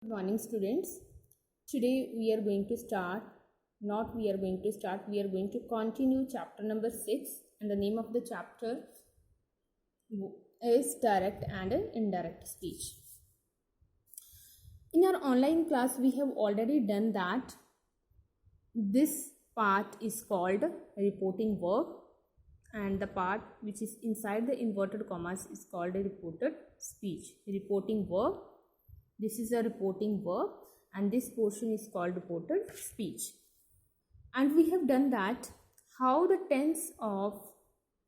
Good morning, students. Today we are going to start, we are going to continue chapter number 6, and the name of the chapter is direct and indirect speech. In our online class, we have already done that. This part is called reporting verb, and the part which is inside the inverted commas is called a reported speech. Reporting verb. This is a reporting verb, and this portion is called reported speech. And we have done that, how the tense of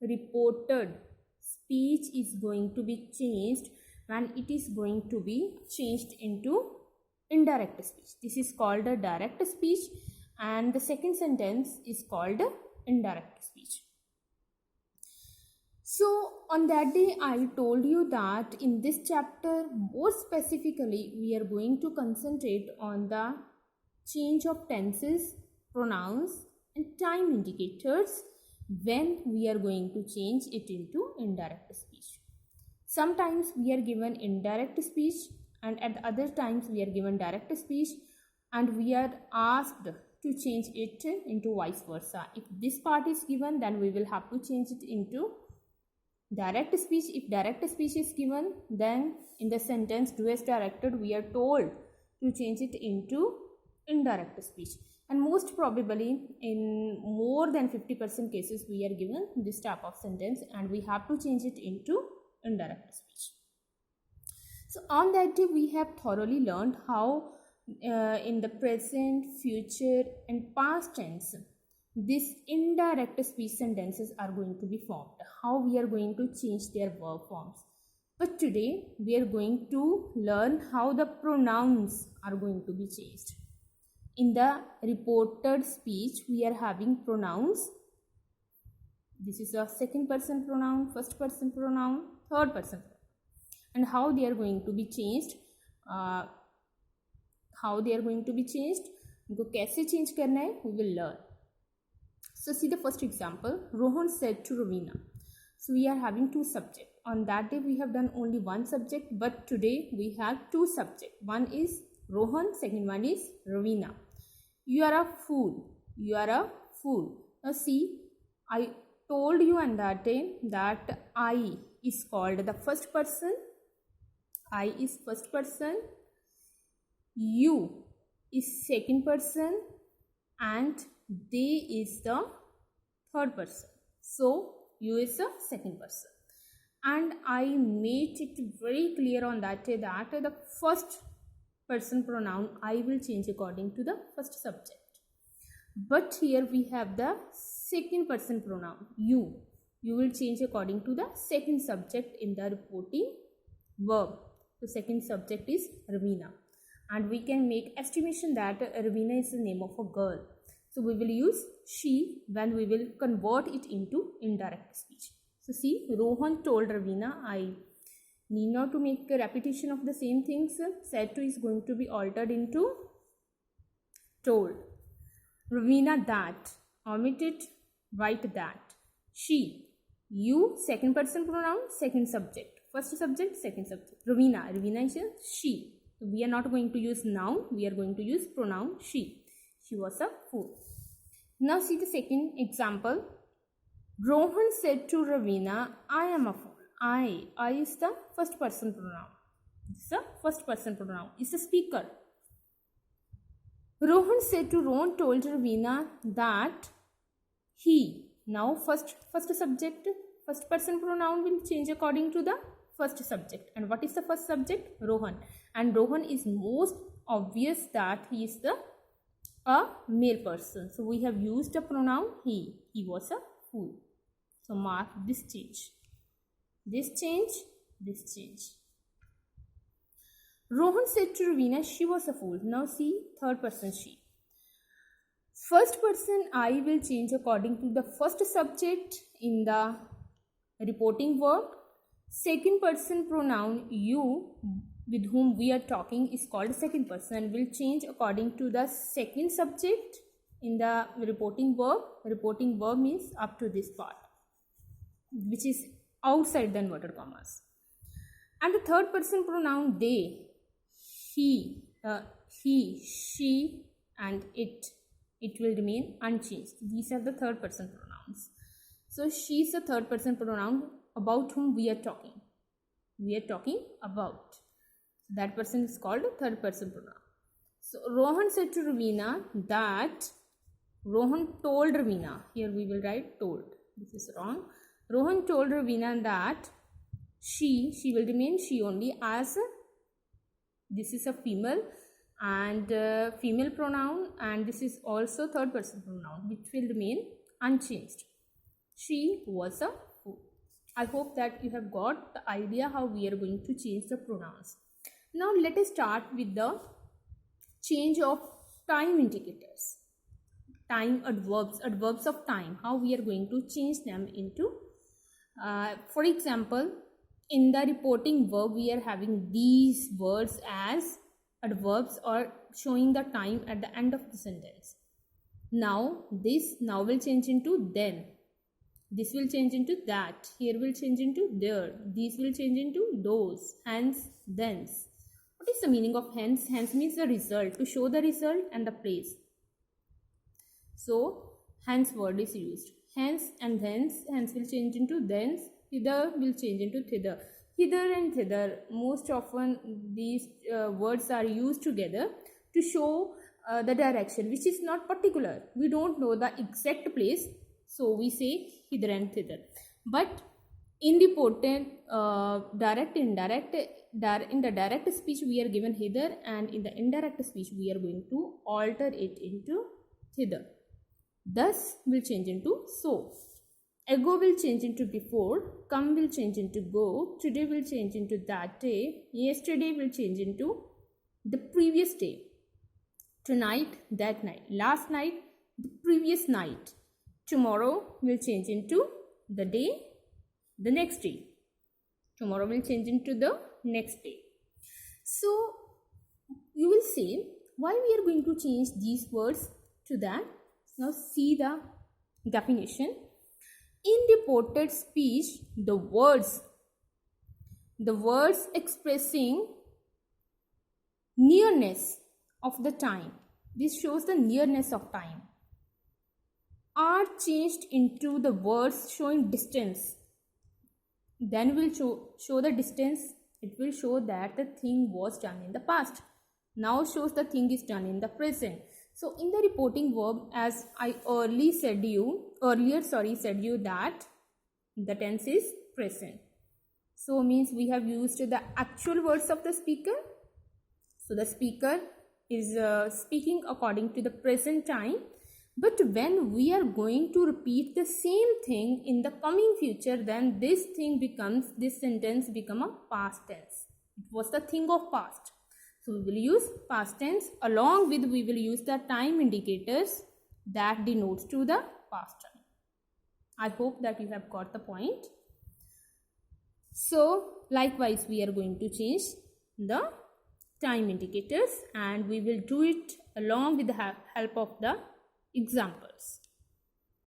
reported speech is going to be changed when it is going to be changed into indirect speech. This is called a direct speech, and the second sentence is called indirect speech. So on that day, I told you that in this chapter, more specifically, we are going to concentrate on the change of tenses, pronouns and time indicators when we are going to change it into indirect speech. Sometimes we are given indirect speech, and at other times we are given direct speech, and we are asked to change it into vice versa. If this part is given, then we will have to change it into direct speech. If direct speech is given, then in the sentence do as directed, we are told to change it into indirect speech. And most probably in more than 50% cases we are given this type of sentence, and we have to change it into indirect speech. So on that day, we have thoroughly learned how in the present, future and past tense these indirect speech sentences are going to be formed, how we are going to change their verb forms. But today we are going to learn how the pronouns are going to be changed. In the reported speech, we are having pronouns. This is a second person pronoun, first person pronoun, third person pronoun, and how they are going to be changed. उनको कैसे change करना है, we will learn. So see the first example. Rohan said to Ravina. So we are having two subjects. On that day we have done only one subject, but today we have two subjects. One is Rohan, second one is Ravina. You are a fool. You are a fool. Now see, I told you on that day that I is called the first person. I is first person. You is second person, and they is the third person. So you is the second person, and I made it very clear on that day that the first person pronoun I will change according to the first subject. But here we have the second person pronoun you will change according to the second subject in the reporting verb. The second subject is Ravina, and we can make estimation that Ravina is the name of a girl. So we will use she when we will convert it into indirect speech. So see, Rohan told Ravina, I need not to make a repetition of the same things. Said to is going to be altered into told. Ravina that, omit it, write that. She, you, second person pronoun, second subject. First subject, second subject. Ravina is a she. So we are not going to use noun, we are going to use pronoun she. She was a fool. Now see the second example. Rohan said to Ravina, I am a fool. I is the first person pronoun. This is the first person pronoun. It's a speaker. Rohan said to Rohan told Ravina that he. Now first subject, first person pronoun will change according to the first subject. And what is the first subject? Rohan. And Rohan is most obvious that he is a male person. So we have used the pronoun he. He was a fool. So mark this change. This change, this change. Rohan said to Ravina, she was a fool. Now see, third person she. First person I will change according to the first subject in the reporting verb. Second person pronoun you with whom we are talking is called second person and will change according to the second subject in the reporting verb. Reporting verb means up to this part, which is outside the inverted commas. And the third person pronoun they, he, he, she, and it will remain unchanged. These are the third person pronouns. So she is the third person pronoun about whom we are talking. We are talking about. That person is called third person pronoun. So Rohan said to Ravina that Rohan told Ravina. Here we will write told. This is wrong. Rohan told Ravina that she will remain she only, as this is a female and female pronoun, and this is also third person pronoun, which will remain unchanged. She was a fool. I hope that you have got the idea how we are going to change the pronouns. Now let us start with the change of time indicators. Time adverbs, adverbs of time, how we are going to change them into, for example, in the reporting verb we are having these words as adverbs or showing the time at the end of the sentence. Now this now will change into then, this will change into that, here will change into there, these will change into those, hence, thence. What is the meaning of hence? Hence means the result, to show the result and the place. So hence word is used. Hence and thence, hence will change into thence, hither will change into thither. Hither and thither, most often these words are used together to show the direction, which is not particular. We don't know the exact place, so we say hither and thither. But in the potent, direct, indirect, in the direct speech we are given hither, and in the indirect speech we are going to alter it into thither. Thus will change into so. Ago will change into before, come will change into go, today will change into that day, yesterday will change into the previous day, tonight, that night, last night, the previous night, tomorrow will change into the day, the next day, tomorrow will change into the next day. So you will say why we are going to change these words to that. Now see the definition. In reported speech, the words expressing nearness of the time, this shows the nearness of time, are changed into the words showing distance. Then will show the distance, it will show that the thing was done in the past. Now shows the thing is done in the present. So in the reporting verb, as I earlier said you that the tense is present. So means we have used the actual words of the speaker. So the speaker is speaking according to the present time. But when we are going to repeat the same thing in the coming future, then this sentence become a past tense. It was the thing of past. So we will use past tense, along with we will use the time indicators that denotes to the past time. I hope that you have got the point. So likewise we are going to change the time indicators, and we will do it along with the help of the examples.